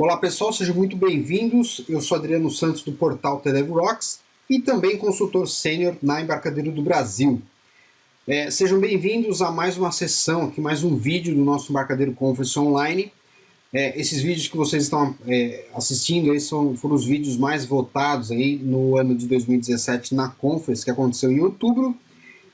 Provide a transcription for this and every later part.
Olá pessoal, sejam muito bem-vindos. Eu sou Adriano Santos do portal TheDevRocks e também consultor sênior na Embarcadero do Brasil. Sejam bem-vindos a mais uma sessão, aqui mais um vídeo do nosso Embarcadero Conference Online. Esses vídeos que vocês estão assistindo aí foram os vídeos mais votados aí no ano de 2017 na Conference, que aconteceu em outubro.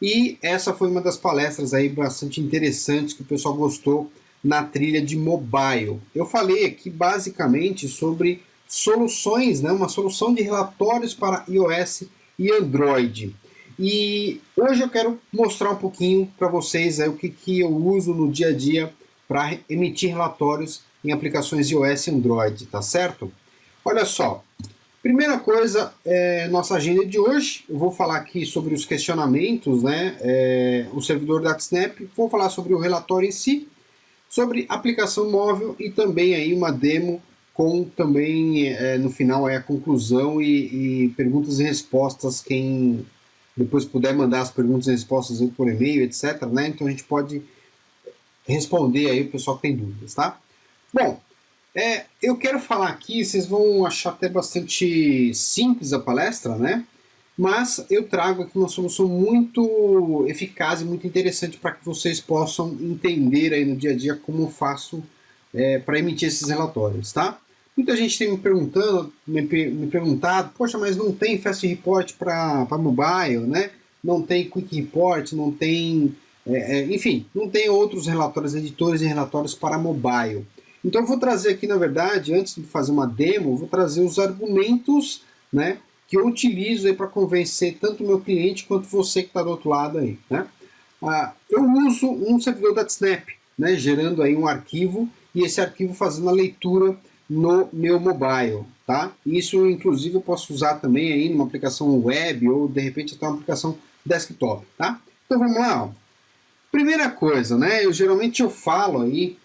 E essa foi uma das palestras aí bastante interessantes que o pessoal gostou na trilha de mobile. Eu falei aqui basicamente sobre soluções, né, uma solução de relatórios para iOS e Android. E hoje eu quero mostrar um pouquinho para vocês aí, o que eu uso no dia a dia para emitir relatórios em aplicações iOS e Android, tá certo? Olha só, primeira coisa, nossa agenda de hoje, eu vou falar aqui sobre os questionamentos, né, o servidor da Snap, vou falar sobre o relatório em si, sobre aplicação móvel e também aí uma demo com também no final a conclusão e perguntas e respostas. Quem depois puder mandar as perguntas e respostas aí por e-mail, etc, né? Então a gente pode responder aí o pessoal que tem dúvidas, tá? Bom, eu quero falar aqui, vocês vão achar até bastante simples a palestra, né? Mas eu trago aqui uma solução muito eficaz e muito interessante para que vocês possam entender aí no dia a dia como eu faço para emitir esses relatórios, tá? Muita gente tem me perguntado, poxa, mas não tem Fast Report para mobile, né? Não tem Quick Report, não tem, enfim, não tem outros relatórios, editores de relatórios para mobile. Então eu vou trazer aqui, na verdade, antes de fazer uma demo, eu vou trazer os argumentos, né, que eu utilizo para convencer tanto o meu cliente quanto você que está do outro lado aí, né? Eu uso um servidor da Snap, né, gerando aí um arquivo e esse arquivo fazendo a leitura no meu mobile, tá? Isso, inclusive, eu posso usar também aí numa aplicação web ou, de repente, até uma aplicação desktop, tá? Então, vamos lá, ó. Primeira coisa, né, geralmente eu falo aí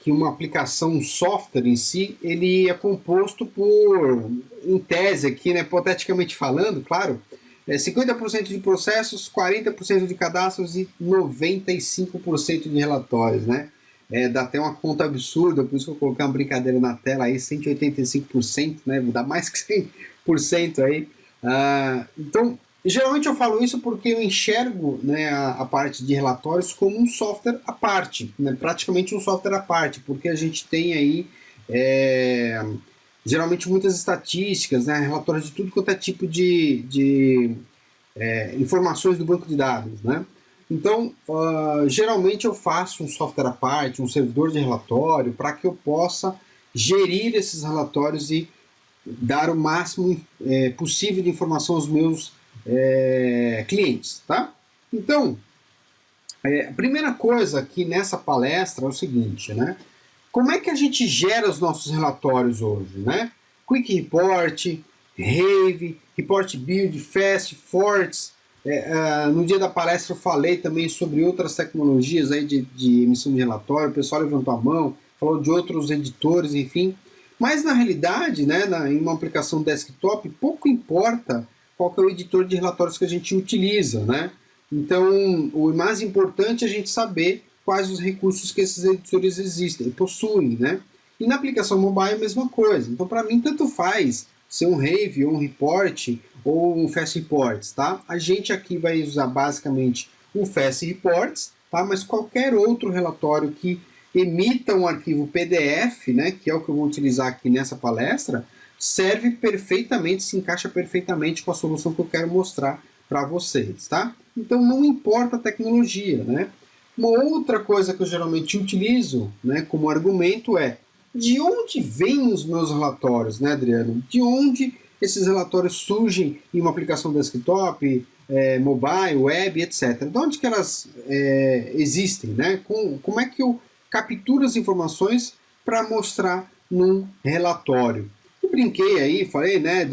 que uma aplicação, um software em si, ele é composto por, em tese aqui, né, hipoteticamente falando, claro, 50% de processos, 40% de cadastros e 95% de relatórios, né? Dá até uma conta absurda, por isso que eu coloquei uma brincadeira na tela aí, 185%, né? Dá mais que 100% aí. Então, geralmente eu falo isso porque eu enxergo, né, a parte de relatórios como um software à parte, né, praticamente um software à parte, porque a gente tem aí geralmente muitas estatísticas, né, relatórios de tudo quanto é tipo de informações do banco de dados, né? Então, geralmente eu faço um software à parte, um servidor de relatório, para que eu possa gerir esses relatórios e dar o máximo possível de informação aos meus clientes, tá? Então, a primeira coisa aqui nessa palestra é o seguinte, né? Como é que a gente gera os nossos relatórios hoje, né? Quick Report, Rave, Report Build, Fast, Forts. No dia da palestra eu falei também sobre outras tecnologias aí de emissão de relatório, o pessoal levantou a mão, falou de outros editores, enfim. Mas na realidade, né, em uma aplicação desktop, pouco importa qual que é o editor de relatórios que a gente utiliza, né? Então, o mais importante é a gente saber quais os recursos que esses editores existem, possuem, né? E na aplicação mobile é a mesma coisa. Então, para mim, tanto faz ser um Rave, ou um Report, ou um Fast Reports, tá? A gente aqui vai usar basicamente o Fast Reports, tá? Mas qualquer outro relatório que emita um arquivo PDF, né, que é o que eu vou utilizar aqui nessa palestra, serve perfeitamente, se encaixa perfeitamente com a solução que eu quero mostrar para vocês, tá? Então não importa a tecnologia, né? Uma outra coisa que eu geralmente utilizo, né, como argumento é de onde vêm os meus relatórios, né, Adriano? De onde esses relatórios surgem em uma aplicação desktop, mobile, web, etc. De onde que elas existem, né? Como é que eu capturo as informações para mostrar num relatório? Eu brinquei aí, falei, né,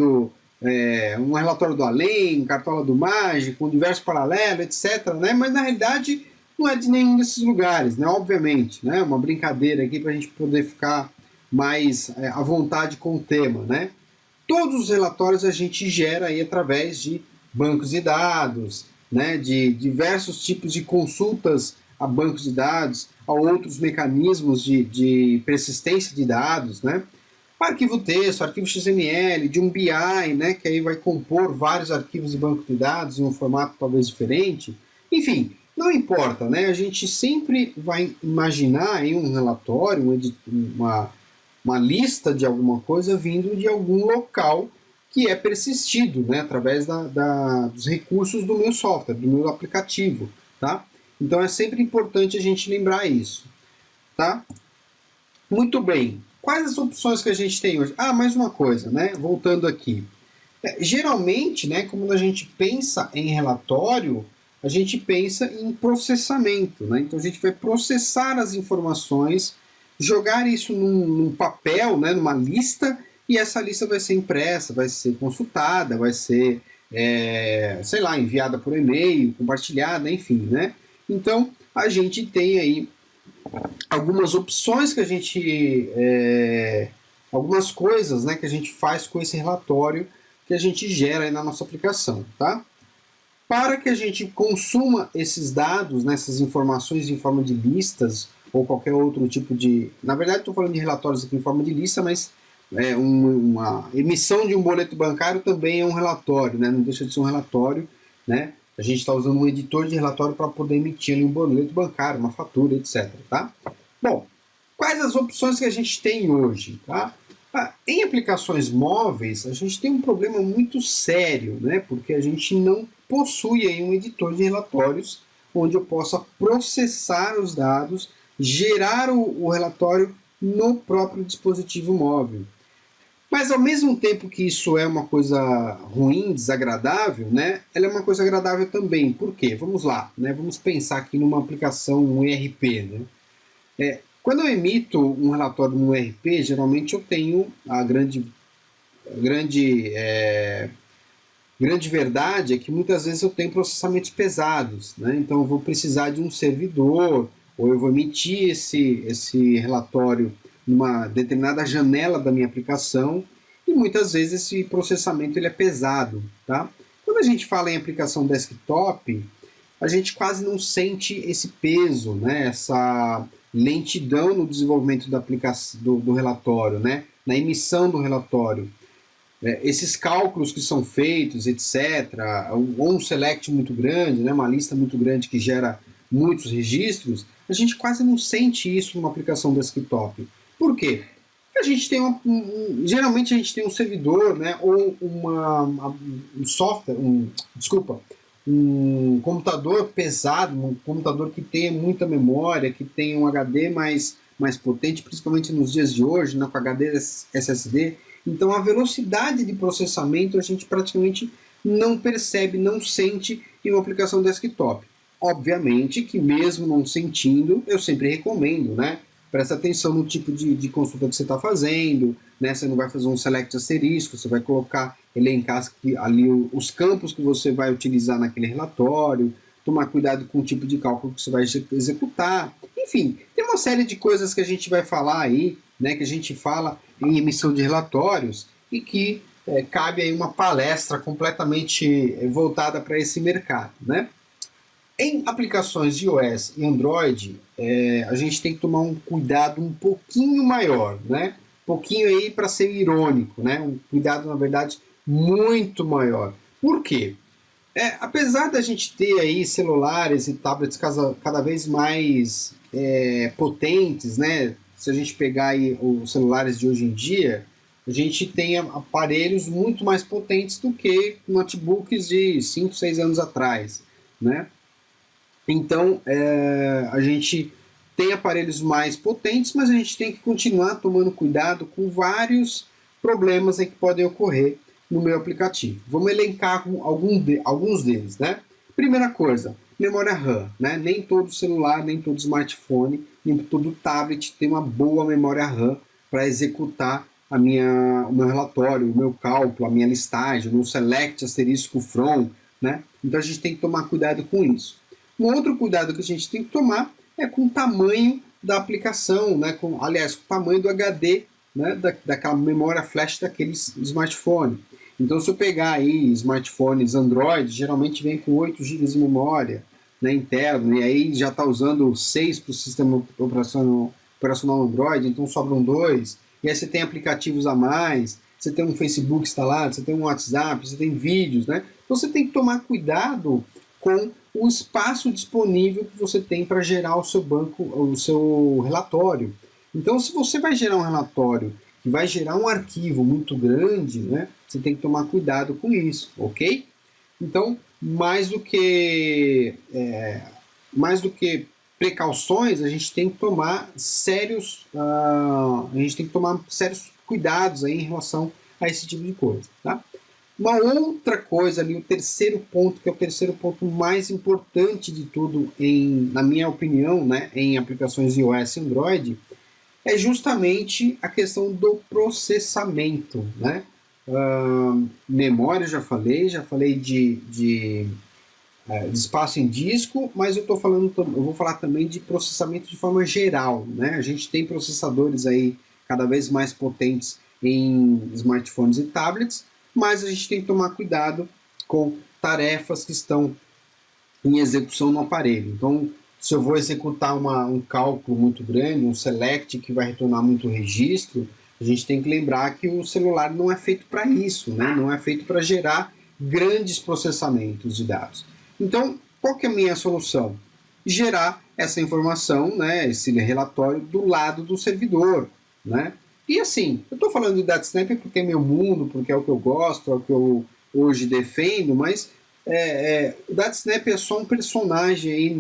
um relatório do além, cartola do mágico, um universo paralelo, etc, né? Mas na realidade não é de nenhum desses lugares, né? Obviamente, né? Uma brincadeira aqui para a gente poder ficar mais à vontade com o tema, né? Todos os relatórios a gente gera aí através de bancos de dados, né? De diversos tipos de consultas a bancos de dados, a outros mecanismos de persistência de dados, né? arquivo texto, arquivo XML, de um BI, né, que aí vai compor vários arquivos de banco de dados em um formato talvez diferente. Enfim, não importa, né? A gente sempre vai imaginar em um relatório, uma lista de alguma coisa vindo de algum local que é persistido, né, através dos recursos do meu software, do meu aplicativo, tá? Então é sempre importante a gente lembrar isso, tá? Muito bem. Quais as opções que a gente tem hoje? Ah, mais uma coisa, né? Voltando aqui. Geralmente, né, quando a gente pensa em relatório, a gente pensa em processamento, né? Então a gente vai processar as informações, jogar isso num papel, né, numa lista, e essa lista vai ser impressa, vai ser consultada, vai ser, sei lá, enviada por e-mail, compartilhada, enfim, né? Então a gente tem aí algumas opções que a gente, algumas coisas, né, que a gente faz com esse relatório que a gente gera aí na nossa aplicação, tá? Para que a gente consuma esses dados, né, essas informações em forma de listas ou qualquer outro tipo de... Na verdade, estou falando de relatórios aqui em forma de lista, mas uma emissão de um boleto bancário também é um relatório, né? Não deixa de ser um relatório, né? A gente está usando um editor de relatório para poder emitir ali um boleto bancário, uma fatura, etc. Tá? Bom, quais as opções que a gente tem hoje? Tá? Em aplicações móveis, a gente tem um problema muito sério, né? Porque a gente não possui aí um editor de relatórios onde eu possa processar os dados, gerar o relatório no próprio dispositivo móvel. Mas ao mesmo tempo que isso é uma coisa ruim, desagradável, né, ela é uma coisa agradável também. Por quê? Vamos lá, né, vamos pensar aqui numa aplicação, um ERP. Né? Quando eu emito um relatório no ERP, geralmente eu tenho a grande verdade é que muitas vezes eu tenho processamentos pesados. Né? Então eu vou precisar de um servidor, ou eu vou emitir esse relatório numa determinada janela da minha aplicação, e muitas vezes esse processamento ele é pesado. Tá? Quando a gente fala em aplicação desktop, a gente quase não sente esse peso, né? Essa lentidão no desenvolvimento da aplicação, do relatório, né? Na emissão do relatório. Esses cálculos que são feitos, etc., ou um select muito grande, né? Uma lista muito grande que gera muitos registros, a gente quase não sente isso numa aplicação desktop. Por quê? A gente tem geralmente a gente tem um servidor, né, ou um software, um computador pesado, um computador que tenha muita memória, que tenha um HD mais potente, principalmente nos dias de hoje, né, com HD SSD. Então a velocidade de processamento a gente praticamente não percebe, não sente em uma aplicação desktop. Obviamente que mesmo não sentindo, eu sempre recomendo, né? Presta atenção no tipo de consulta que você está fazendo, né? Você não vai fazer um select asterisco, você vai colocar, elencar ali os campos que você vai utilizar naquele relatório, tomar cuidado com o tipo de cálculo que você vai executar. Enfim, tem uma série de coisas que a gente vai falar aí, né? Que a gente fala em emissão de relatórios e que cabe aí uma palestra completamente voltada para esse mercado, né? Em aplicações de iOS e Android, a gente tem que tomar um cuidado um pouquinho maior, né? Um pouquinho aí para ser irônico, né? Um cuidado, na verdade, muito maior. Por quê? Apesar da gente ter aí celulares e tablets cada vez mais potentes, né? Se a gente pegar aí os celulares de hoje em dia, a gente tem aparelhos muito mais potentes do que notebooks de 5, 6 anos atrás, né? Então, a gente tem aparelhos mais potentes, mas a gente tem que continuar tomando cuidado com vários problemas que podem ocorrer no meu aplicativo. Vamos elencar alguns deles, né? Primeira coisa, memória RAM, né? Nem todo celular, nem todo smartphone, nem todo tablet tem uma boa memória RAM para executar o meu relatório, o meu cálculo, a minha listagem, o meu select asterisco from, né? Então a gente tem que tomar cuidado com isso. Um outro cuidado que a gente tem que tomar é com o tamanho da aplicação, né? Aliás, com o tamanho do HD, né? Daquela memória flash daquele smartphone. Então, se eu pegar aí smartphones Android, geralmente vem com 8 GB de memória, né, interno, e aí já está usando 6 para o sistema operacional Android, então sobram 2. e aí você tem aplicativos a mais, você tem um Facebook instalado, você tem um WhatsApp, você tem vídeos, né? Então você tem que tomar cuidado com o espaço disponível que você tem para gerar o seu banco, o seu relatório. Então, se você vai gerar um relatório que vai gerar um arquivo muito grande, né, você tem que tomar cuidado com isso, ok? Então, mais do que precauções, a gente tem que tomar sérios cuidados aí em relação a esse tipo de coisa, tá? Uma outra coisa ali, o terceiro ponto, que é o terceiro ponto mais importante de tudo, na minha opinião, né, em aplicações iOS e Android, é justamente a questão do processamento, né? Memória, já falei de espaço em disco, mas eu vou falar também de processamento de forma geral, né? A gente tem processadores aí cada vez mais potentes em smartphones e tablets, mas a gente tem que tomar cuidado com tarefas que estão em execução no aparelho. Então, se eu vou executar um cálculo muito grande, um select que vai retornar muito registro, a gente tem que lembrar que o celular não é feito para isso, né? Não é feito para gerar grandes processamentos de dados. Então, qual que é a minha solução? Gerar essa informação, né, esse relatório do lado do servidor, né? E assim, eu estou falando de DataSnap porque é meu mundo, porque é o que eu gosto, é o que eu hoje defendo, mas o DataSnap é só um personagem aí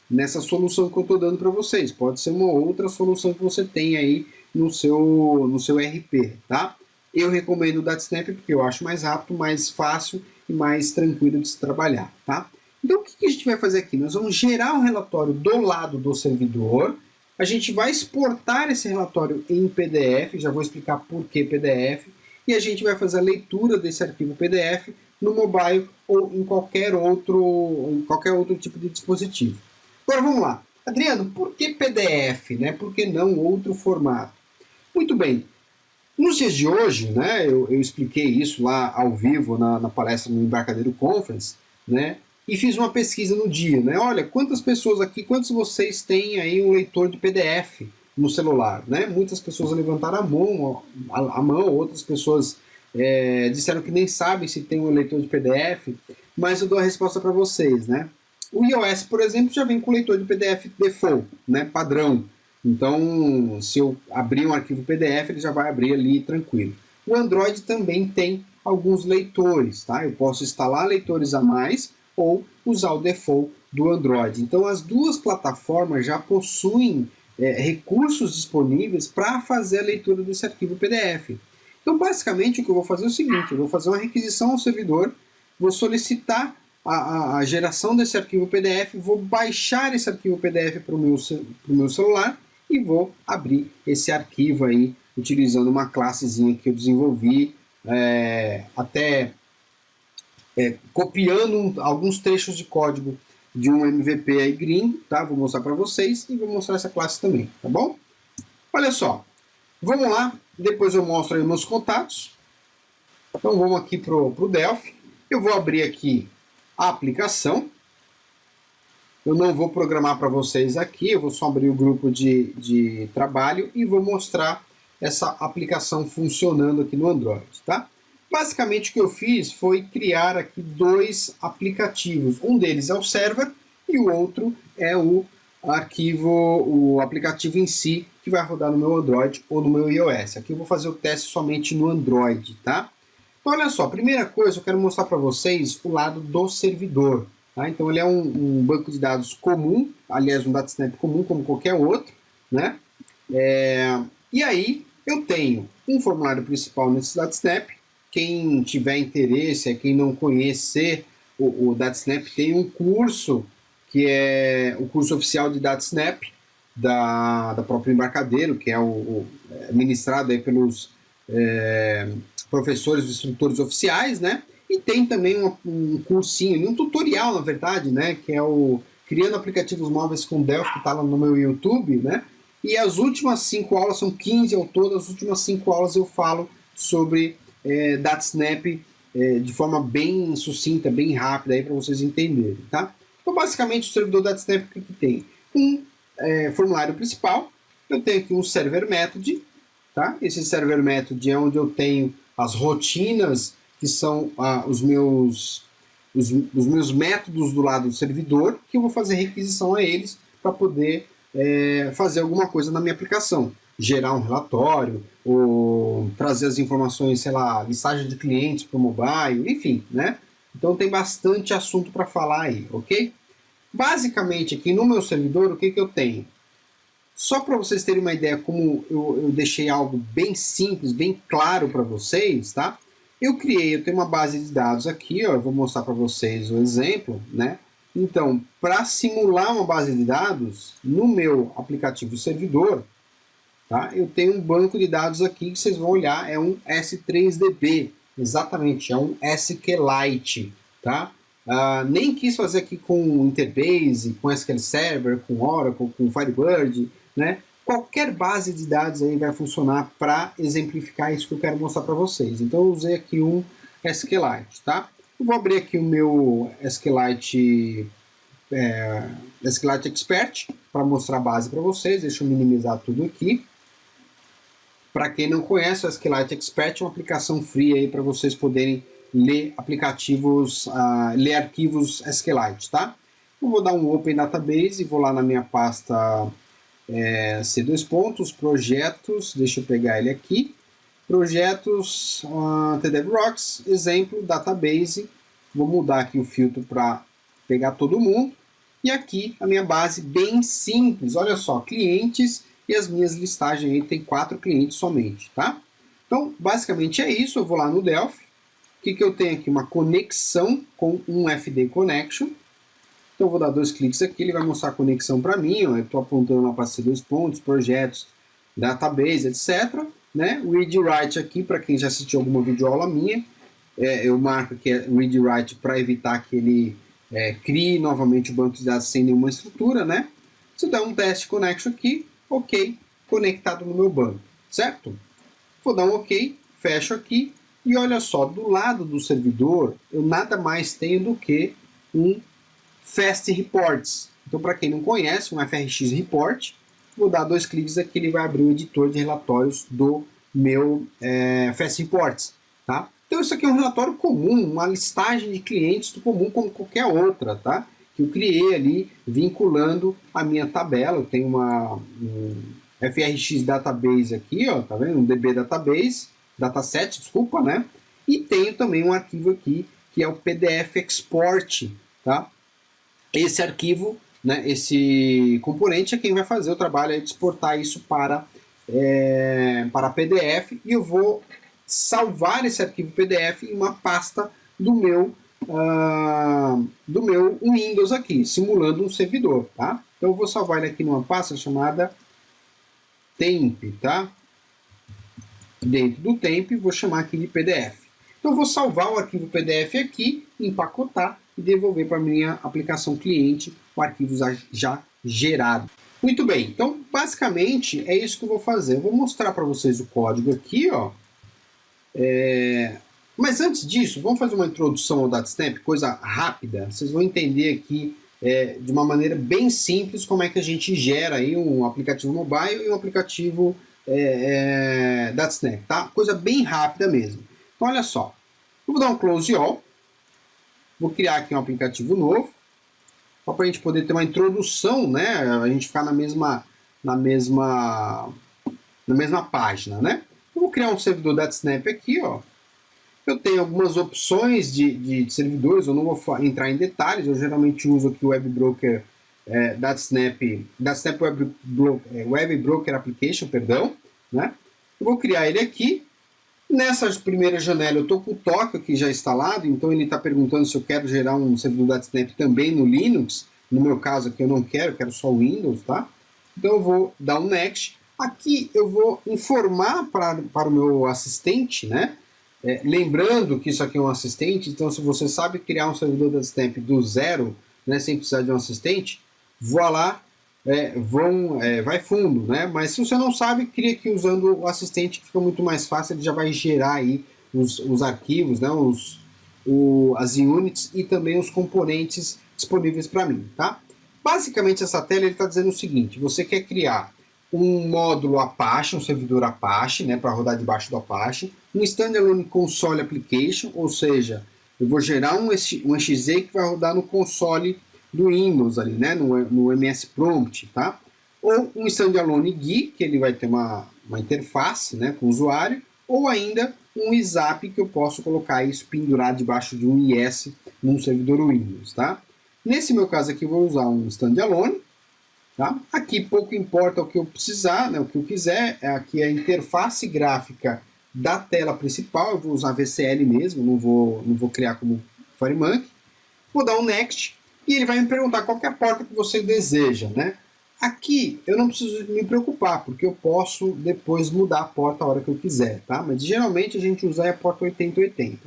nessa solução que eu estou dando para vocês. Pode ser uma outra solução que você tem aí no seu RP, tá? Eu recomendo o DataSnap porque eu acho mais rápido, mais fácil e mais tranquilo de se trabalhar, tá? Então o que a gente vai fazer aqui? Nós vamos gerar um relatório do lado do servidor, a gente vai exportar esse relatório em PDF, já vou explicar por que PDF, e a gente vai fazer a leitura desse arquivo PDF no mobile ou em qualquer outro tipo de dispositivo. Agora vamos lá. Adriano, por que PDF, né? Por que não outro formato? Muito bem. Nos dias de hoje, né, eu expliquei isso lá ao vivo na palestra no Embarcadero Conference, né, e fiz uma pesquisa no dia, né, olha, quantos de vocês têm aí um leitor de PDF no celular, né? Muitas pessoas levantaram a mão, outras pessoas disseram que nem sabem se tem um leitor de PDF, mas eu dou a resposta para vocês, né? O iOS, por exemplo, já vem com leitor de PDF default, né, padrão. Então, se eu abrir um arquivo PDF, ele já vai abrir ali tranquilo. O Android também tem alguns leitores, tá? Eu posso instalar leitores a mais ou usar o default do Android. Então, as duas plataformas já possuem recursos disponíveis para fazer a leitura desse arquivo PDF. Então, basicamente, o que eu vou fazer é o seguinte, eu vou fazer uma requisição ao servidor, vou solicitar a geração desse arquivo PDF, vou baixar esse arquivo PDF para o meu celular e vou abrir esse arquivo aí utilizando uma classezinha que eu desenvolvi, copiando alguns trechos de código de um MVP aí gringo, tá? Vou mostrar para vocês e vou mostrar essa classe também, tá bom? Olha só, vamos lá, depois eu mostro aí meus contatos. Então vamos aqui pro Delphi, eu vou abrir aqui a aplicação. Eu não vou programar para vocês aqui, eu vou só abrir o grupo de trabalho e vou mostrar essa aplicação funcionando aqui no Android, tá? Basicamente o que eu fiz foi criar aqui dois aplicativos. Um deles é o server e o outro é o aplicativo em si que vai rodar no meu Android ou no meu iOS. Aqui eu vou fazer o teste somente no Android, tá? Então olha só, primeira coisa eu quero mostrar para vocês o lado do servidor. Tá? Então ele é um banco de dados comum, aliás um DataSnap comum como qualquer outro, né? E aí eu tenho um formulário principal nesse DataSnap. Quem tiver interesse, quem não conhecer o DataSnap, tem um curso que é o curso oficial de DataSnap da própria Embarcadero, que é ministrado aí pelos professores e instrutores oficiais, né? E tem também um cursinho, um tutorial, na verdade, né? Que é o Criando Aplicativos Móveis com Delphi, que está lá no meu YouTube, né? E as últimas 5 aulas, são 15 ao todo, as últimas 5 aulas eu falo sobre DataSnap de forma bem sucinta, bem rápida, para vocês entenderem, tá? Então, basicamente, o servidor DataSnap, o que tem? Um formulário principal, eu tenho aqui um server method, tá? Esse server method é onde eu tenho as rotinas, que são os meus métodos do lado do servidor, que eu vou fazer requisição a eles para poder fazer alguma coisa na minha aplicação. Gerar um relatório, ou trazer as informações, sei lá, listagem de clientes para o mobile, enfim, né? Então tem bastante assunto para falar aí, ok? Basicamente aqui no meu servidor, o que eu tenho? Só para vocês terem uma ideia como eu deixei algo bem simples, bem claro para vocês, tá? Eu tenho uma base de dados aqui, ó, eu vou mostrar para vocês o exemplo, né? Então, para simular uma base de dados, no meu aplicativo servidor, tá? Eu tenho um banco de dados aqui que vocês vão olhar, é um S3DB, exatamente, é um SQLite, tá? Nem quis fazer aqui com Interbase, com SQL Server, com Oracle, com Firebird, né? Qualquer base de dados aí vai funcionar para exemplificar isso que eu quero mostrar para vocês. Então eu usei aqui um SQLite, tá? Eu vou abrir aqui o meu SQLite Expert para mostrar a base para vocês. Deixa eu minimizar tudo aqui. Para quem não conhece, o SQLite Expert é uma aplicação free aí para vocês poderem ler ler arquivos SQLite, tá? Eu vou dar um Open Database, vou lá na minha pasta C2 pontos, projetos, deixa eu pegar ele aqui, projetos TDEV Rocks, exemplo, database, vou mudar aqui o filtro para pegar todo mundo, e aqui a minha base bem simples, olha só, clientes e as minhas listagens aí, tem 4 clientes somente, tá? Então, basicamente é isso, eu vou lá no Delphi, o que eu tenho aqui? Uma conexão com um FD Connection. Então eu vou dar 2 cliques aqui, ele vai mostrar a conexão para mim, ó, eu estou apontando lá para C2 pontos, projetos, database, etc. Né? O read write aqui, para quem já assistiu alguma videoaula minha, eu marco que é read write para evitar que ele crie novamente o banco de dados sem nenhuma estrutura, né? Se eu der um test connection aqui, ok, conectado no meu banco, certo? Vou dar um ok, fecho aqui, e olha só, do lado do servidor, eu nada mais tenho do que um Fast Reports. Então, para quem não conhece, um FRX Report, vou dar 2 cliques aqui, ele vai abrir o editor de relatórios do meu Fast Reports. Tá? Então, isso aqui é um relatório comum, uma listagem de clientes comum como qualquer outra, tá? Que eu criei ali, vinculando a minha tabela. Eu tenho um FRX Database aqui, ó, tá vendo? Um DB Database, Dataset, desculpa, né? E tenho também um arquivo aqui, que é o PDF Export, tá? Esse arquivo, né, esse componente é quem vai fazer o trabalho de exportar isso para PDF, e eu vou salvar esse arquivo PDF em uma pasta do meu Windows aqui, simulando um servidor, tá? Então eu vou salvar ele aqui numa pasta chamada temp, tá? Dentro do temp, vou chamar aqui de PDF. Então eu vou salvar o arquivo PDF aqui, empacotar e devolver para a minha aplicação cliente o arquivo já gerado. Muito bem, então basicamente é isso que eu vou fazer. Eu vou mostrar para vocês o código aqui, ó. Mas antes disso, vamos fazer uma introdução ao DataSnap, coisa rápida. Vocês vão entender aqui de uma maneira bem simples como é que a gente gera aí um aplicativo mobile e um aplicativo DataSnap, tá? Coisa bem rápida mesmo. Então olha só, eu vou dar um close all. Vou criar aqui um aplicativo novo, só para a gente poder ter uma introdução, né? A gente ficar na mesma página, né? Eu vou criar um servidor DataSnap aqui, ó. Eu tenho algumas opções de servidores, eu não vou entrar em detalhes, eu geralmente uso aqui o Web Broker DataSnap Web Broker Application, perdão, né? Eu vou criar ele aqui. Nessa primeira janela eu estou com o Tokio aqui já instalado, então ele está perguntando se eu quero gerar um servidor DataSnap também no Linux. No meu caso aqui eu não quero só o Windows, tá? Então eu vou dar um Next. Aqui eu vou informar para o meu assistente, né? Lembrando que isso aqui é um assistente, então se você sabe criar um servidor DataSnap do zero, né, sem precisar de um assistente, voa lá, vai fundo, né? Mas se você não sabe, cria aqui usando o assistente, que fica muito mais fácil, ele já vai gerar aí os arquivos, né? As units e também os componentes disponíveis para mim, tá? Basicamente essa tela está dizendo o seguinte: você quer criar um módulo Apache, um servidor Apache, né, para rodar debaixo do Apache, um Standalone Console Application, ou seja, eu vou gerar um exe que vai rodar no console do Windows ali, né, no MS Prompt, tá? Ou um Standalone GUI, que ele vai ter uma interface, né, com o usuário, ou ainda um ISAP que eu posso colocar isso pendurado debaixo de um IS num servidor Windows, tá? Nesse meu caso aqui eu vou usar um Standalone. Tá? Aqui pouco importa o que eu precisar, né, o que eu quiser, aqui é a interface gráfica da tela principal, eu vou usar VCL mesmo, não vou criar como FireMonkey. Vou dar um Next e ele vai me perguntar qual é a porta que você deseja. Né? Aqui eu não preciso me preocupar, porque eu posso depois mudar a porta a hora que eu quiser, tá? Mas geralmente a gente usa a porta 8080.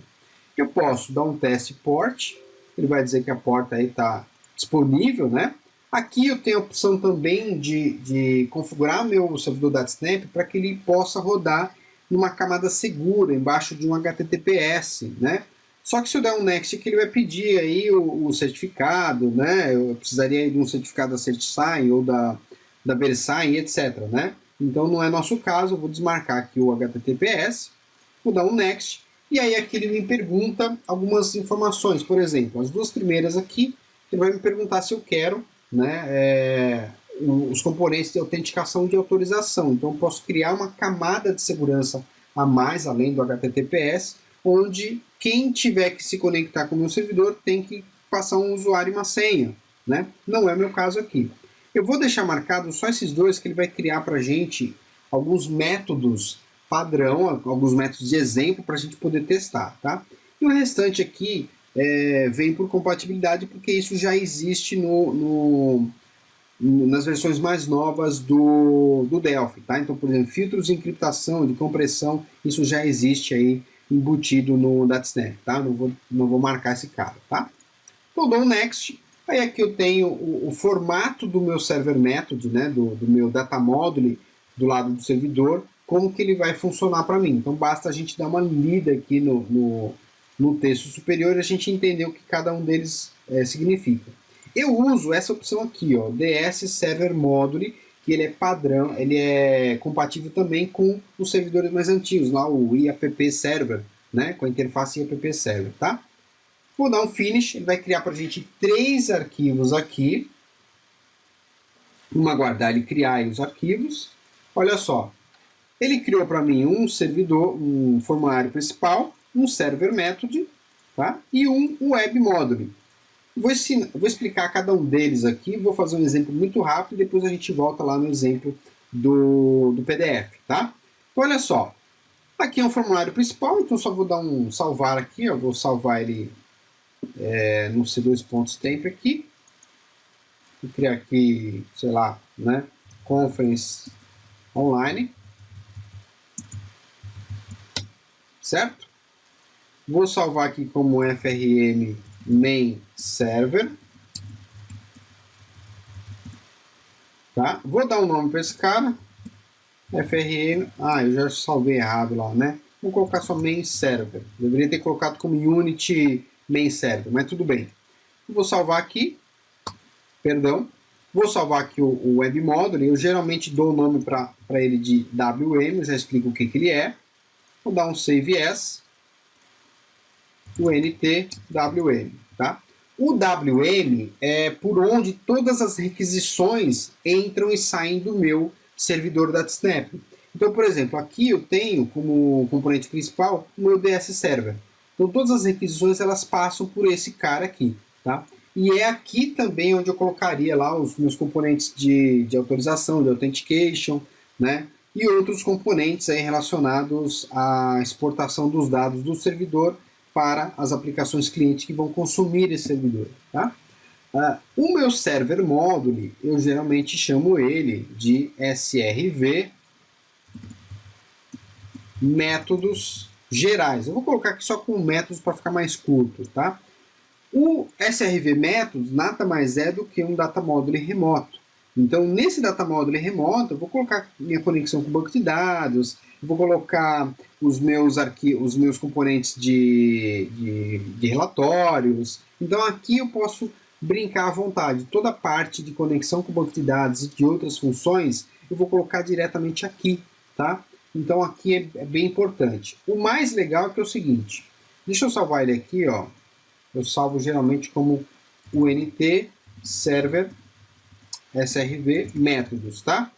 Eu posso dar um teste port, ele vai dizer que a porta aí está disponível, né? Aqui eu tenho a opção também de configurar meu servidor DataSnap para que ele possa rodar numa camada segura, embaixo de um HTTPS, né? Só que se eu der um Next aqui, ele vai pedir aí o certificado, né? Eu precisaria de um certificado da CertSign ou da VeriSign, etc, né? Então não é nosso caso, eu vou desmarcar aqui o HTTPS, vou dar um Next, e aí aqui ele me pergunta algumas informações, por exemplo, as duas primeiras aqui, ele vai me perguntar se eu quero, né, os componentes de autenticação e de autorização. Então eu posso criar uma camada de segurança a mais, além do HTTPS, onde quem tiver que se conectar com o meu servidor tem que passar um usuário e uma senha. Né? Não é o meu caso aqui. Eu vou deixar marcado só esses dois, que ele vai criar para a gente alguns métodos padrão, alguns métodos de exemplo para a gente poder testar. Tá? E o restante aqui vem por compatibilidade, porque isso já existe nas versões mais novas do Delphi, tá? Então, por exemplo, filtros de encriptação, de compressão, isso já existe aí embutido no DataSnap, tá? Não vou marcar esse cara, tá? Então, dou um Next, aí aqui eu tenho o formato do meu server method, né? Do meu data module do lado do servidor, como que ele vai funcionar para mim. Então, basta a gente dar uma lida aqui no texto superior e a gente entender o que cada um deles significa. Eu uso essa opção aqui, ó, DS Server Module, que ele é padrão, ele é compatível também com os servidores mais antigos, lá o IAPP Server, né, com a interface IAPP Server, tá? Vou dar um Finish, ele vai criar para a gente 3 arquivos aqui. Vamos aguardar ele criar aí os arquivos. Olha só, ele criou para mim um servidor, um formulário principal, um server method, tá? E um web module. Vou explicar cada um deles aqui, vou fazer um exemplo muito rápido e depois a gente volta lá no exemplo do PDF, tá? Então, olha só, aqui é um formulário principal, então só vou dar um salvar aqui, ó, vou salvar ele no C2.temp aqui, vou criar aqui, sei lá, né, conference online, certo? Vou salvar aqui como FRM main server. Tá? Vou dar um nome para esse cara. FRM. Ah, eu já salvei errado lá, né? Vou colocar só main server. Deveria ter colocado como Unity main server, mas tudo bem. Vou salvar aqui. Perdão. Vou salvar aqui o web module. Eu geralmente dou o nome para ele de WM. Eu já explico o que ele é. Vou dar um save as. O NTWM, tá? O WM é por onde todas as requisições entram e saem do meu servidor DataSnap. Então, por exemplo, aqui eu tenho como componente principal o meu DS Server. Então, todas as requisições elas passam por esse cara aqui, tá? E é aqui também onde eu colocaria lá os meus componentes de autorização, de authentication, né? E outros componentes aí relacionados à exportação dos dados do servidor para as aplicações clientes que vão consumir esse servidor. Tá? O meu server module, eu geralmente chamo ele de SRV métodos gerais. Eu vou colocar aqui só com métodos para ficar mais curto. Tá? O SRV métodos nada mais é do que um data module remoto. Então, nesse data module remoto, eu vou colocar minha conexão com o banco de dados, eu vou colocar os meus componentes de relatórios. Então, aqui eu posso brincar à vontade. Toda a parte de conexão com o banco de dados e de outras funções, eu vou colocar diretamente aqui, tá? Então aqui é bem importante. O mais legal é que é o seguinte, deixa eu salvar ele aqui, ó. Eu salvo geralmente como UNT server srv métodos, tá?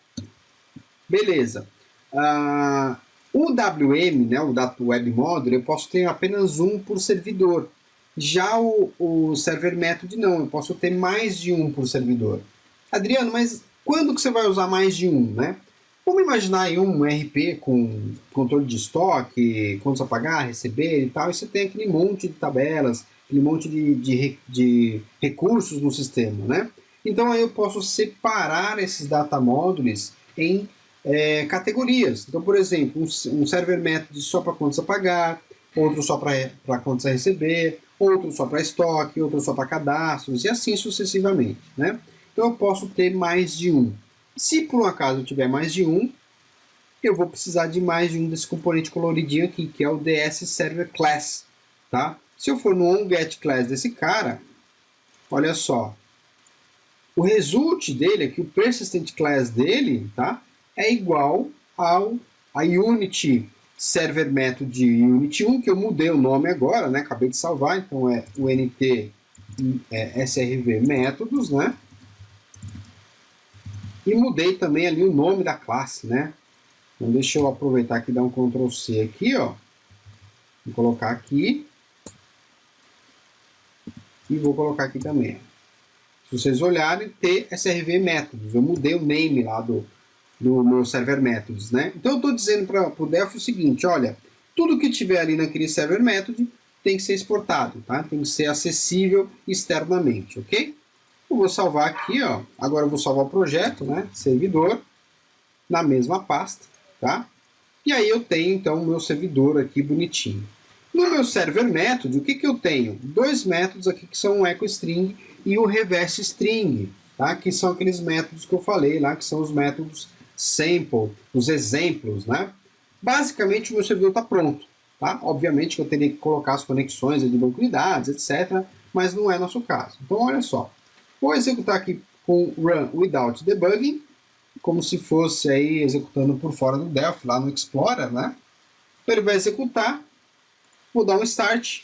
Beleza. O WM, né, o Data Web Model, eu posso ter apenas um por servidor. Já o Server Method não, eu posso ter mais de um por servidor. Adriano, mas quando que você vai usar mais de um, né? Vamos imaginar aí um RP com controle de estoque, contas a pagar, receber e tal, e você tem aquele monte de tabelas, aquele monte de recursos no sistema, né? Então aí eu posso separar esses data modules em categorias. Então, por exemplo, um server method só para contas a pagar, outro só para contas a receber, outro só para estoque, outro só para cadastros, e assim sucessivamente, né? Então eu posso ter mais de um. Se por um acaso eu tiver mais de um, eu vou precisar de mais de um desse componente coloridinho aqui, que é o DS Server Class, tá? Se eu for no onGetClass desse cara, olha só, o result dele, aqui, o persistent class dele, tá? É igual a Unity Server Method de Unity 1, que eu mudei o nome agora, né? Acabei de salvar, então é o UNT SRV Métodos, né? E mudei também ali o nome da classe, né? Então deixa eu aproveitar aqui e dar um Ctrl C aqui, ó. Vou colocar aqui. E vou colocar aqui também. Se vocês olharem, TSRV Métodos. Eu mudei o name lá do meu Server Methods, né? Então eu estou dizendo para o Delphi o seguinte, olha, tudo que tiver ali naquele Server Method tem que ser exportado, tá? Tem que ser acessível externamente, ok? Eu vou salvar aqui, ó. Agora eu vou salvar o projeto, né? Servidor, na mesma pasta, tá? E aí eu tenho, então, o meu servidor aqui bonitinho. No meu Server Method, o que que eu tenho? Dois métodos aqui que são o EchoString e o ReverseString, tá? Que são aqueles métodos que eu falei lá, que são os métodos sample, os exemplos, né? Basicamente, o meu servidor está pronto, tá? Obviamente que eu teria que colocar as conexões de banco de dados, etc., mas não é nosso caso. Então, olha só. Vou executar aqui com Run Without Debugging, como se fosse aí executando por fora do Delphi, lá no Explorer, né? Então, ele vai executar, vou dar um Start,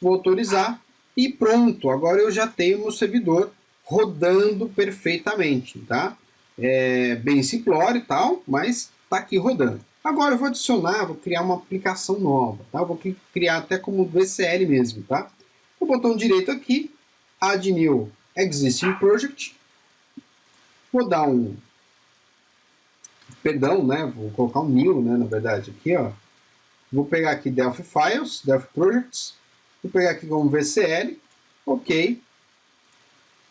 vou autorizar, e pronto, agora eu já tenho meu servidor rodando perfeitamente, tá? É bem simplório e tal, mas tá aqui rodando. Agora eu vou adicionar, vou criar uma aplicação nova, tá? Vou criar até como VCL mesmo, tá? O botão direito aqui, Add New Existing Project. Vou dar um... Perdão, né? Vou colocar um New, né? Na verdade, aqui, ó. Vou pegar aqui Delphi Files, Delphi Projects. Vou pegar aqui como VCL. Ok.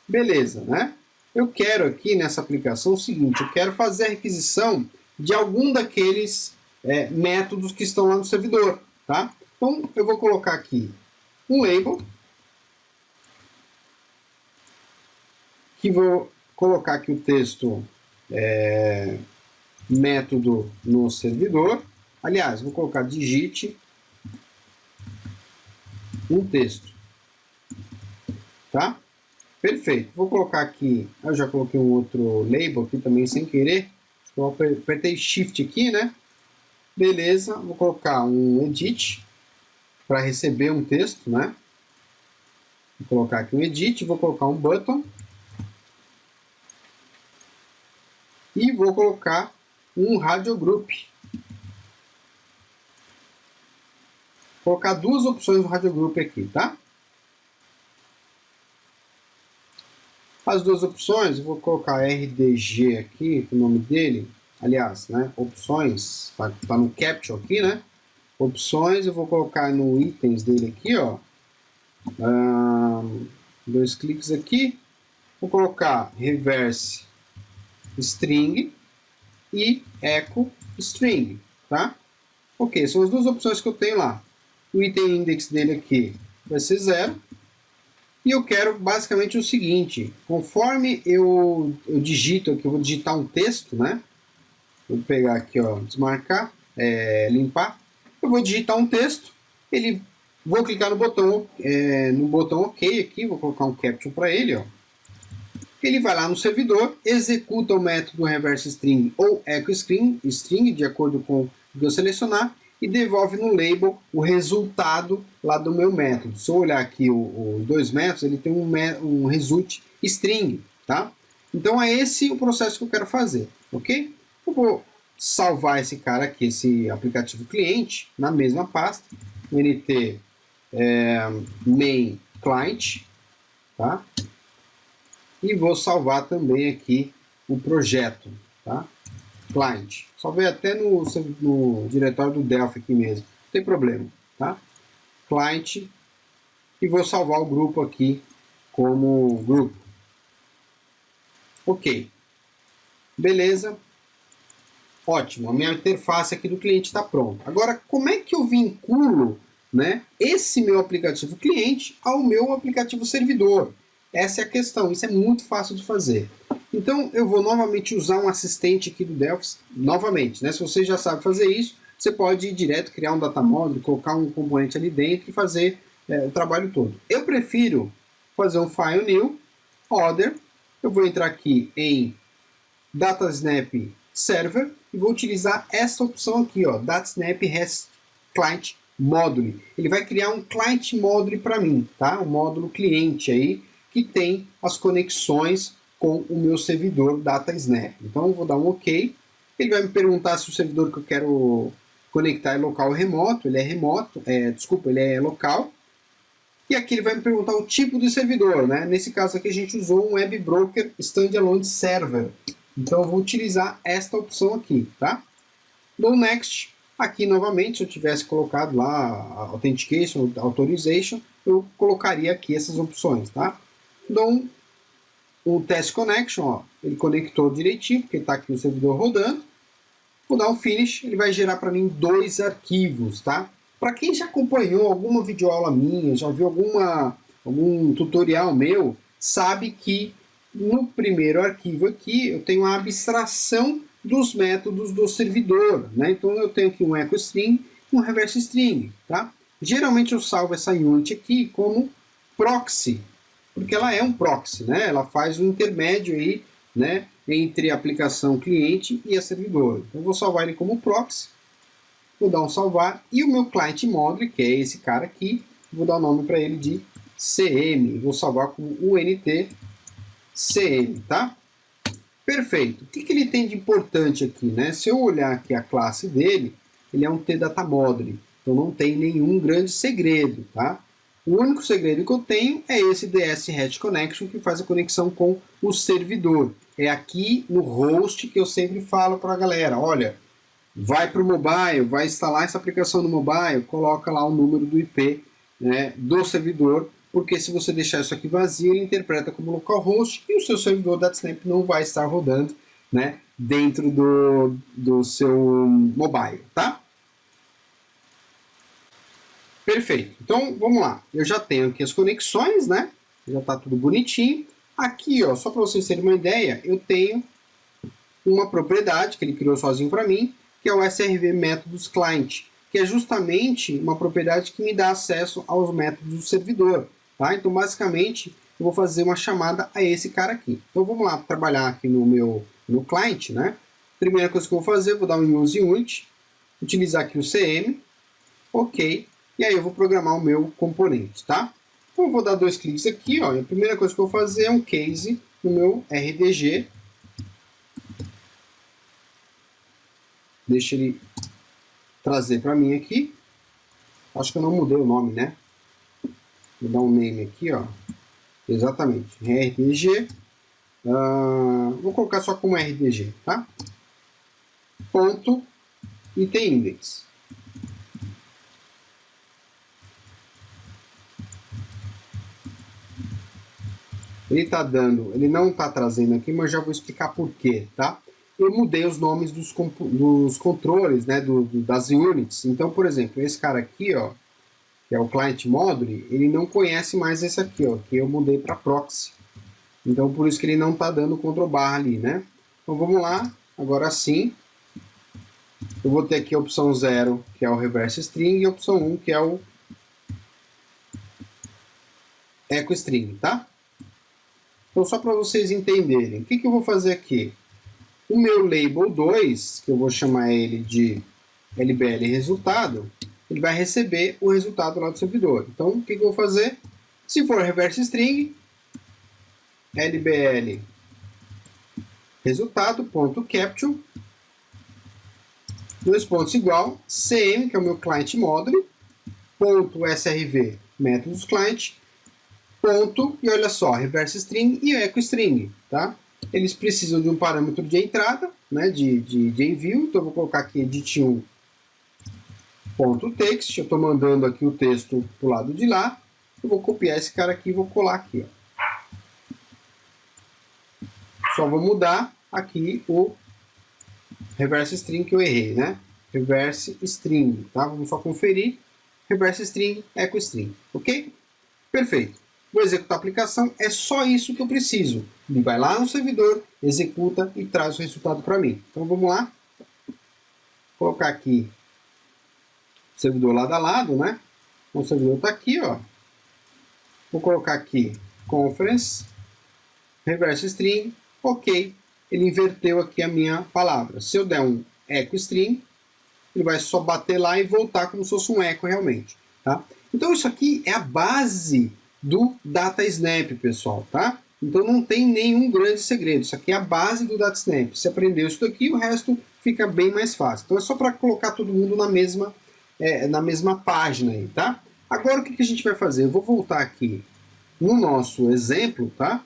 Beleza, né? Eu quero aqui nessa aplicação o seguinte, eu quero fazer a requisição de algum daqueles métodos que estão lá no servidor, tá? Então, eu vou colocar aqui um label, que vou colocar aqui o texto método no servidor. Aliás, vou colocar digite um texto, tá? Perfeito. Vou colocar aqui, eu já coloquei um outro label aqui também sem querer. Eu apertei Shift aqui, né? Beleza, vou colocar um edit para receber um texto, né? Vou colocar aqui um edit, vou colocar um button. E vou colocar um radio group. Vou colocar duas opções no radio group aqui, tá? As duas opções, eu vou colocar RDG aqui, o nome dele, aliás, né, opções, tá no caption aqui, né, opções, eu vou colocar no itens dele aqui, ó, dois cliques aqui, vou colocar reverse string e echo string, tá? Ok, são as duas opções que eu tenho lá. O item index dele aqui vai ser 0. E eu quero basicamente o seguinte, conforme eu digito aqui, eu vou digitar um texto, né? Vou pegar aqui, ó, desmarcar, limpar. Eu vou digitar um texto, vou clicar no botão OK aqui, vou colocar um caption para ele, ó. ele vai lá no servidor, executa o método reverse string ou echo string, de acordo com o que eu selecionar, e devolve no label o resultado lá do meu método. Se eu olhar aqui os dois métodos, ele tem um result string, tá? Então é esse o processo que eu quero fazer, ok? Eu vou salvar esse cara aqui, esse aplicativo cliente, na mesma pasta, nt main client, tá? E vou salvar também aqui o projeto, tá? Client. Salvei até no diretório do Delphi aqui mesmo, não tem problema, tá? Client, e vou salvar o grupo aqui como grupo. Ok. Beleza. Ótimo, a minha interface aqui do cliente está pronta. Agora, como é que eu vinculo, né, esse meu aplicativo cliente ao meu aplicativo servidor? Essa é a questão, isso é muito fácil de fazer. Então, eu vou novamente usar um assistente aqui do Delphi, novamente, né? Se você já sabe fazer isso, você pode ir direto, criar um data model, colocar um componente ali dentro e fazer o trabalho todo. Eu prefiro fazer um file new, order, eu vou entrar aqui em DataSnap Server e vou utilizar essa opção aqui, ó, DataSnap REST Client Module. Ele vai criar um Client Module para mim, tá? Um módulo cliente aí que tem as conexões com o meu servidor DataSnap. Então eu vou dar um OK. Ele vai me perguntar se o servidor que eu quero conectar é local ou remoto. Ele é remoto, ele é local. E aqui ele vai me perguntar o tipo de servidor, né? Nesse caso aqui a gente usou um Web Broker Standalone Server. Então eu vou utilizar esta opção aqui, tá? Dou Next. Aqui novamente, se eu tivesse colocado lá Authentication, Authorization, eu colocaria aqui essas opções, tá? Dou um Test Connection, ó. Ele conectou direitinho, porque está aqui o servidor rodando. Vou dar um Finish, ele vai gerar para mim 2 arquivos, tá? Para quem já acompanhou alguma videoaula minha, já viu algum tutorial meu, sabe que no primeiro arquivo aqui eu tenho a abstração dos métodos do servidor, né? Então eu tenho aqui um echo string e um reverse string, tá? Geralmente eu salvo essa unit aqui como proxy, porque ela é um proxy, né? Ela faz um intermédio aí, né, entre a aplicação cliente e a servidor. Então eu vou salvar ele como proxy, vou dar um salvar, e o meu client module, que é esse cara aqui, vou dar o nome para ele de CM, vou salvar com UNT CM, tá? Perfeito. O que ele tem de importante aqui, né? Se eu olhar aqui a classe dele, ele é um T-Data Module, então não tem nenhum grande segredo, tá? O único segredo que eu tenho é esse DS Hatch Connection, que faz a conexão com o servidor. É aqui no host que eu sempre falo para a galera, olha, vai para o mobile, vai instalar essa aplicação no mobile, coloca lá o número do IP, né, do servidor, porque se você deixar isso aqui vazio, ele interpreta como localhost e o seu servidor DataSnap não vai estar rodando, né, dentro do seu mobile, tá? Perfeito. Então, vamos lá. Eu já tenho aqui as conexões, né? Já está tudo bonitinho. Aqui, ó, só para vocês terem uma ideia, eu tenho uma propriedade que ele criou sozinho para mim, que é o SRV Métodos Client, que é justamente uma propriedade que me dá acesso aos métodos do servidor. Tá? Então, basicamente, eu vou fazer uma chamada a esse cara aqui. Então, vamos lá trabalhar aqui no client, né? Primeira coisa que eu vou fazer, eu vou dar um use unit, utilizar aqui o CM, ok, e aí eu vou programar o meu componente, tá? Então, eu vou dar 2 cliques aqui, ó, e a primeira coisa que eu vou fazer é um case no meu RDG. Deixa ele trazer para mim aqui. Acho que eu não mudei o nome, né? Vou dar um name aqui, ó. Exatamente, RDG. Vou colocar só como RDG, tá? Ponto item index. Ele não está trazendo aqui, mas já vou explicar por quê, tá? Eu mudei os nomes dos controles, né, das units. Então, por exemplo, esse cara aqui, ó, que é o Client Module, ele não conhece mais esse aqui, ó, que eu mudei para Proxy. Então, por isso que ele não está dando Ctrl barra ali, né? Então, vamos lá. Agora sim, eu vou ter aqui a opção 0, que é o Reverse String, e a opção 1, que é o Echo String, tá? Então, só para vocês entenderem, o que eu vou fazer aqui? O meu label 2, que eu vou chamar ele de LBL resultado, ele vai receber o resultado lá do servidor. Então, o que eu vou fazer? Se for reverse string, LBL resultado.capture, dois pontos igual, CM, que é o meu client module, ponto SRV, métodos client, ponto, e olha só, reverse string e echo string, tá? Eles precisam de um parâmetro de entrada, né, de envio, então eu vou colocar aqui edit1 ponto text, eu estou mandando aqui o texto para o lado de lá, eu vou copiar esse cara aqui e vou colar aqui, ó. Só vou mudar aqui o reverse string que eu errei, né? Reverse string, tá? Vamos só conferir. Reverse string, echo string, ok? Perfeito. Vou executar a aplicação, é só isso que eu preciso. Ele vai lá no servidor, executa e traz o resultado para mim. Então vamos lá. Vou colocar aqui o servidor lado a lado, né? Então, o servidor está aqui, ó. Vou colocar aqui conference, reverse string, ok. Ele inverteu aqui a minha palavra. Se eu der um echo string, ele vai só bater lá e voltar como se fosse um echo realmente, tá? Então isso aqui é a base do DataSnap, pessoal, tá? Então não tem nenhum grande segredo. Isso aqui é a base do DataSnap. Se aprendeu isso daqui, o resto fica bem mais fácil. Então é só para colocar todo mundo na mesma página aí, tá? Agora o que a gente vai fazer? Eu vou voltar aqui no nosso exemplo, tá?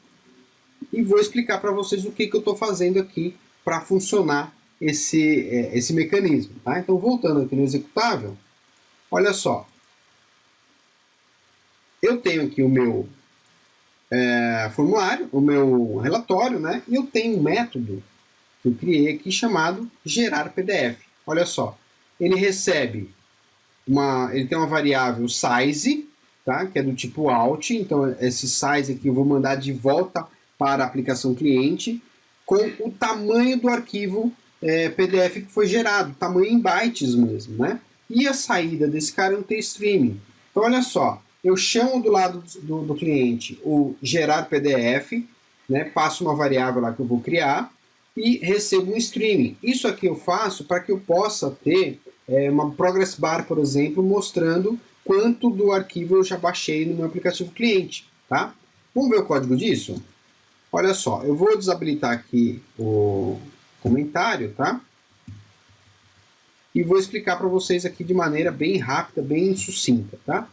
E vou explicar para vocês o que eu estou fazendo aqui para funcionar esse mecanismo, tá? Então voltando aqui no executável, olha só. Eu tenho aqui o meu formulário, o meu relatório, né? E eu tenho um método que eu criei aqui chamado gerar PDF. Olha só, ele recebe ele tem uma variável size, tá? Que é do tipo out, então esse size aqui eu vou mandar de volta para a aplicação cliente com o tamanho do arquivo PDF que foi gerado, tamanho em bytes mesmo, né? E a saída desse cara é um streaming. Então olha só, eu chamo do lado do cliente o gerar PDF, né? Passo uma variável lá que eu vou criar e recebo um streaming. Isso aqui eu faço para que eu possa ter uma progress bar, por exemplo, mostrando quanto do arquivo eu já baixei no meu aplicativo cliente, tá? Vamos ver o código disso? Olha só, eu vou desabilitar aqui o comentário, tá? E vou explicar para vocês aqui de maneira bem rápida, bem sucinta, tá?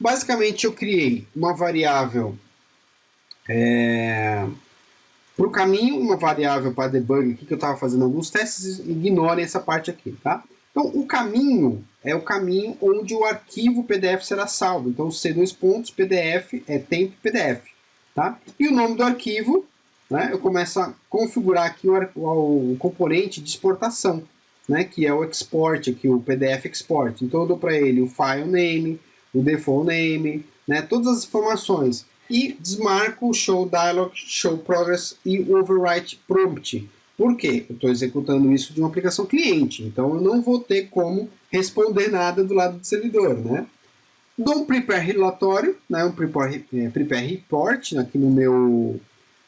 Basicamente, eu criei uma variável para o caminho, uma variável para debug aqui, que eu estava fazendo alguns testes, ignorem essa parte aqui, tá? Então, o caminho é o caminho onde o arquivo PDF será salvo. Então, C2 pontos, PDF é tempo PDF, tá? E o nome do arquivo, né, eu começo a configurar aqui o componente de exportação, né, que é o export, aqui, o PDF export. Então, eu dou para ele o file name, o default name, né, todas as informações. E desmarco o show dialog, show progress e o overwrite prompt. Por quê? Eu estou executando isso de uma aplicação cliente, então eu não vou ter como responder nada do lado do servidor, né? Dou um prepare relatório, né, um prepare report aqui no meu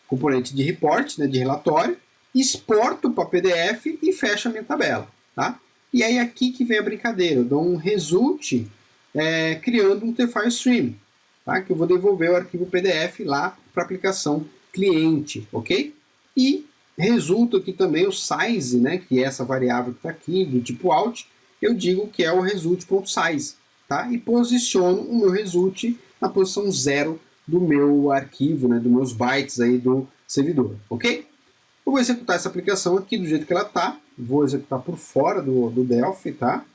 componente de report, né, de relatório, exporto para PDF e fecho a minha tabela, tá? E aí aqui que vem a brincadeira, eu dou um result criando um file stream, tá? Que eu vou devolver o arquivo PDF lá para a aplicação cliente, ok? E resulta aqui também o size, né, que é essa variável que está aqui, do tipo out, eu digo que é o result.size, tá? E posiciono o meu result na posição 0 do meu arquivo, né, dos meus bytes aí do servidor, ok? Eu vou executar essa aplicação aqui do jeito que ela está, vou executar por fora do Delphi, tá?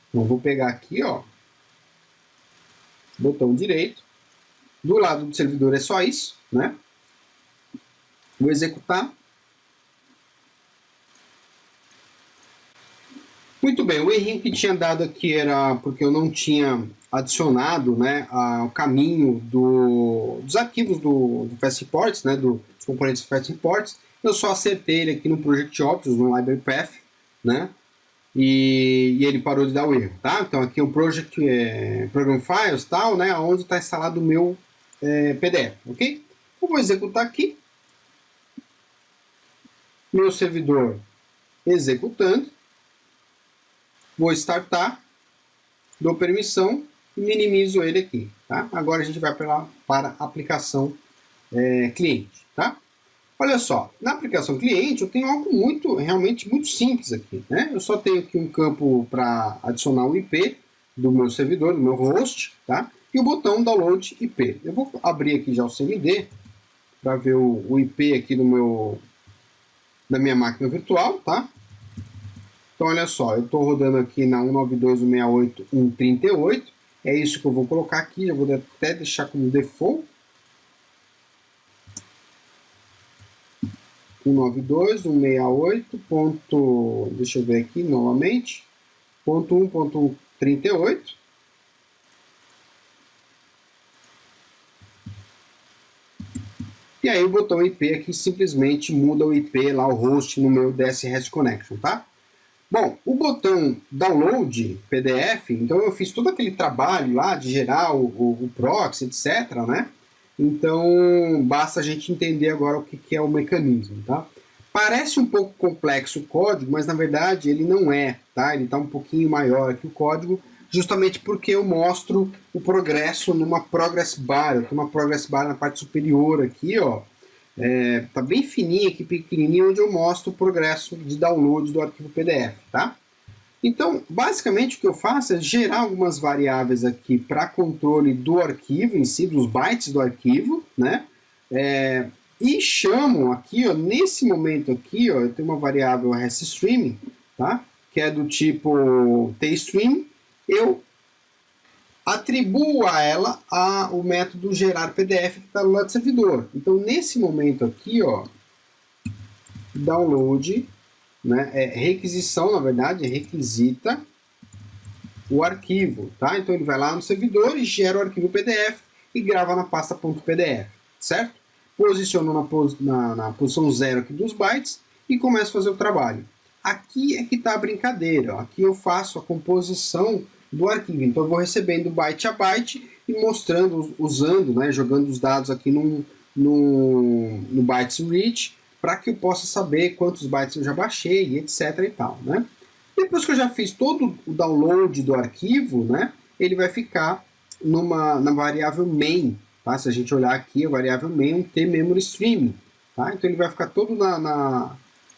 Então vou pegar aqui, ó, botão direito, do lado do servidor é só isso, né? Vou executar. Muito bem, o errinho que tinha dado aqui era porque eu não tinha adicionado, né, o caminho dos arquivos do Fast Reports, né, dos componentes do Fast Reports. Eu só acertei ele aqui no Project Options, no Library Path, né, e ele parou de dar o erro, tá? Então aqui o Project Program Files, tal, né, onde está instalado o meu PDF, ok? Eu vou executar aqui. Meu servidor executando. Vou startar. Dou permissão e minimizo ele aqui. Tá? Agora a gente vai para a aplicação cliente. Tá? Olha só, na aplicação cliente eu tenho algo realmente muito simples aqui. Né? Eu só tenho aqui um campo para adicionar o IP do meu servidor, do meu host, tá? E o botão download IP. Eu vou abrir aqui já o CMD para ver o IP aqui da minha máquina virtual, tá? Então olha só, eu estou rodando aqui na 192.168.138, é isso que eu vou colocar aqui, já vou até deixar como default. 192.168. Deixa eu ver aqui novamente, .1.138. E aí o botão IP aqui simplesmente muda o IP lá, o host no meu DS-REST Connection, tá? Bom, o botão Download PDF, então eu fiz todo aquele trabalho lá de gerar o proxy, etc, né? Então, basta a gente entender agora o que é o mecanismo, tá? Parece um pouco complexo o código, mas na verdade ele não é, tá? Ele está um pouquinho maior que o código, justamente porque eu mostro o progresso numa Progress Bar. Eu tenho uma Progress Bar na parte superior aqui, ó. Tá bem fininha aqui, pequenininha, onde eu mostro o progresso de download do arquivo PDF, tá? Então, basicamente o que eu faço é gerar algumas variáveis aqui para controle do arquivo em si, dos bytes do arquivo, né? E chamo aqui, ó, nesse momento aqui, ó, eu tenho uma variável RSStream, tá? Que é do tipo tstream, eu atribuo a ela o método gerar PDF que está no lado do servidor. Então, nesse momento aqui, ó, download, né, requisição, na verdade, requisita o arquivo, tá? Então, ele vai lá no servidor e gera o arquivo PDF e grava na pasta .pdf, certo? Posiciono na posição 0 aqui dos bytes e começo a fazer o trabalho. Aqui é que está a brincadeira, ó. Aqui eu faço a composição do arquivo. Então eu vou recebendo byte a byte e mostrando, usando, né, jogando os dados aqui no bytes reach, para que eu possa saber quantos bytes eu já baixei, etc e tal, né? Depois que eu já fiz todo o download do arquivo, né, ele vai ficar na variável main, tá? Se a gente olhar aqui, a variável main é um tMemory stream, tá? Então ele vai ficar todo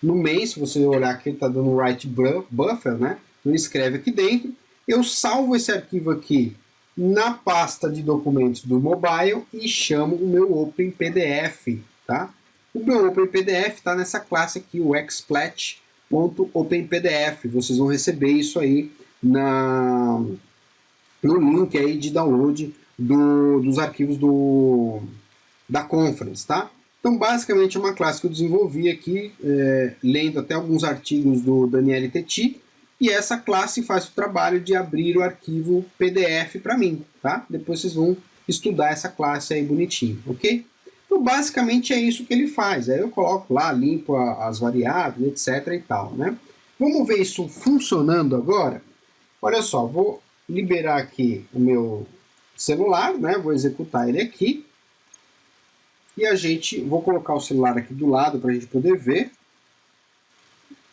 no main. Se você olhar aqui, ele está dando write buffer, né? Ele escreve aqui dentro. Eu salvo esse arquivo aqui na pasta de documentos do mobile e chamo o meu OpenPDF, tá? O meu OpenPDF está nessa classe aqui, o xsplat.openpdf. Vocês vão receber isso aí no link aí de download dos arquivos da conference, tá? Então, basicamente, é uma classe que eu desenvolvi aqui, lendo até alguns artigos do Daniel Tetti, e essa classe faz o trabalho de abrir o arquivo PDF para mim, tá? Depois vocês vão estudar essa classe aí bonitinho, ok? Então, basicamente, é isso que ele faz. Aí eu coloco lá, limpo as variáveis, etc e tal, né? Vamos ver isso funcionando agora? Olha só, vou liberar aqui o meu celular, né? Vou executar ele aqui. E vou colocar o celular aqui do lado para a gente poder ver.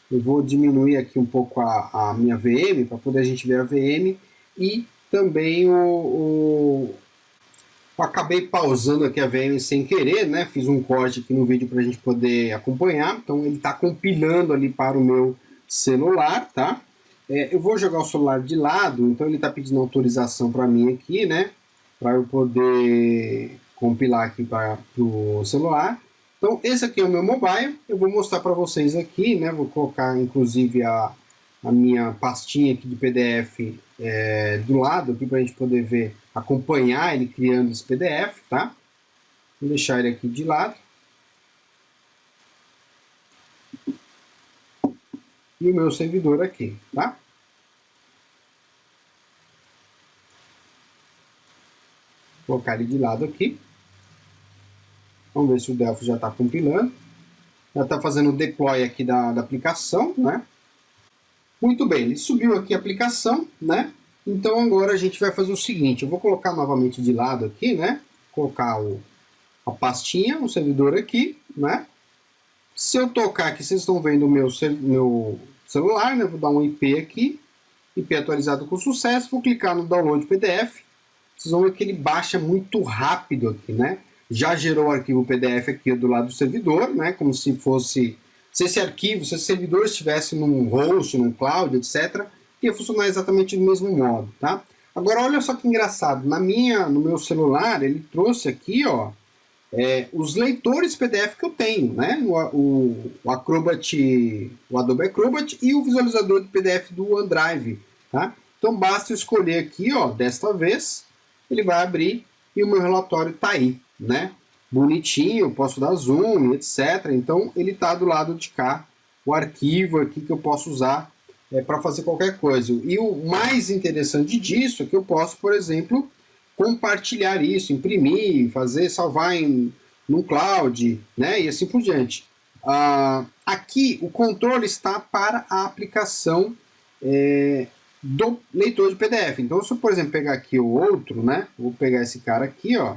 Eu vou diminuir aqui um pouco a minha VM, para poder a gente ver a VM. E também eu acabei pausando aqui a VM sem querer, né? Fiz um corte aqui no vídeo para a gente poder acompanhar. Então ele está compilando ali para o meu celular, tá? Eu vou jogar o celular de lado, então ele está pedindo autorização para mim aqui, né? Para eu poder compilar aqui para o celular. Então esse aqui é o meu mobile, eu vou mostrar para vocês aqui, né? Vou colocar inclusive a minha pastinha aqui de PDF do lado aqui para a gente poder ver, acompanhar ele criando esse PDF, tá? Vou deixar ele aqui de lado. E o meu servidor aqui, tá? Vou colocar ele de lado aqui. Vamos ver se o Delphi já está compilando. Já está fazendo o deploy aqui da aplicação, né? Muito bem, ele subiu aqui a aplicação, né? Então agora a gente vai fazer o seguinte, eu vou colocar novamente de lado aqui, né? Colocar a pastinha, um servidor aqui, né? Se eu tocar aqui, vocês estão vendo o meu celular, né? Vou dar um IP aqui, IP atualizado com sucesso, vou clicar no Download PDF, vocês vão ver que ele baixa muito rápido aqui, né? Já gerou o arquivo PDF aqui do lado do servidor, né? Como se fosse, se esse arquivo, se esse servidor estivesse num host, num cloud, etc., ia funcionar exatamente do mesmo modo, tá? Agora, olha só que engraçado, no meu celular, ele trouxe aqui, ó, os leitores PDF que eu tenho, né? O Acrobat, o Adobe Acrobat e o visualizador de PDF do OneDrive, tá? Então basta eu escolher aqui, ó, desta vez, ele vai abrir e o meu relatório está aí, né? Bonitinho, eu posso dar zoom, etc. Então ele está do lado de cá, o arquivo aqui que eu posso usar para fazer qualquer coisa. E o mais interessante disso é que eu posso, por exemplo, compartilhar isso, imprimir, fazer, salvar num cloud, né? E assim por diante. Aqui o controle está para a aplicação do leitor de PDF. Então, se eu, por exemplo, pegar aqui o outro, né? Vou pegar esse cara aqui, ó.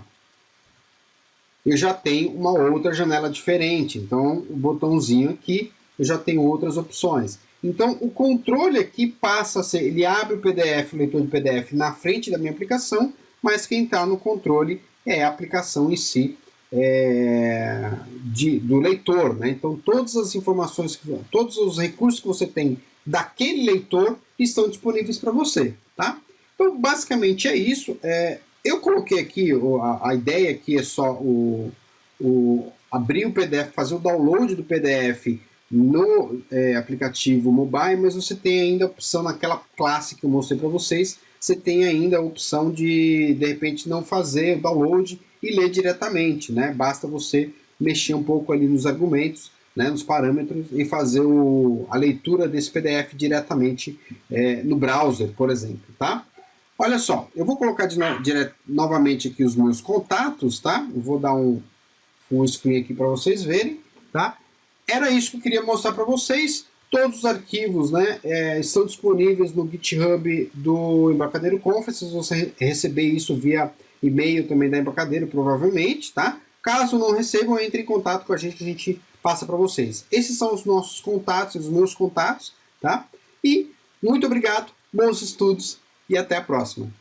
Eu já tenho uma outra janela diferente. Então, o botãozinho aqui, eu já tenho outras opções. Então, o controle aqui passa a ser, ele abre o PDF, o leitor de PDF, na frente da minha aplicação, mas quem está no controle é a aplicação em si do leitor, né? Então, todas as informações, todos os recursos que você tem daquele leitor estão disponíveis para você, tá? Então, basicamente é isso. Eu coloquei aqui, a ideia aqui é só abrir o PDF, fazer o download do PDF no aplicativo mobile, mas você tem ainda a opção naquela classe que eu mostrei para vocês, você tem ainda a opção de repente, não fazer o download e ler diretamente, né? Basta você mexer um pouco ali nos argumentos, né, nos parâmetros e fazer a leitura desse PDF diretamente no browser, por exemplo, tá? Olha só, eu vou colocar novamente aqui os meus contatos, tá? Eu vou dar um full screen aqui para vocês verem, tá? Era isso que eu queria mostrar para vocês. Todos os arquivos, né, estão disponíveis no GitHub do Embarcadero Conference. Vocês vão receber isso via e-mail também da Embarcadero, provavelmente, tá? Caso não recebam, entre em contato com a gente passa para vocês. Esses são os nossos contatos, os meus contatos, tá? E muito obrigado, bons estudos e até a próxima.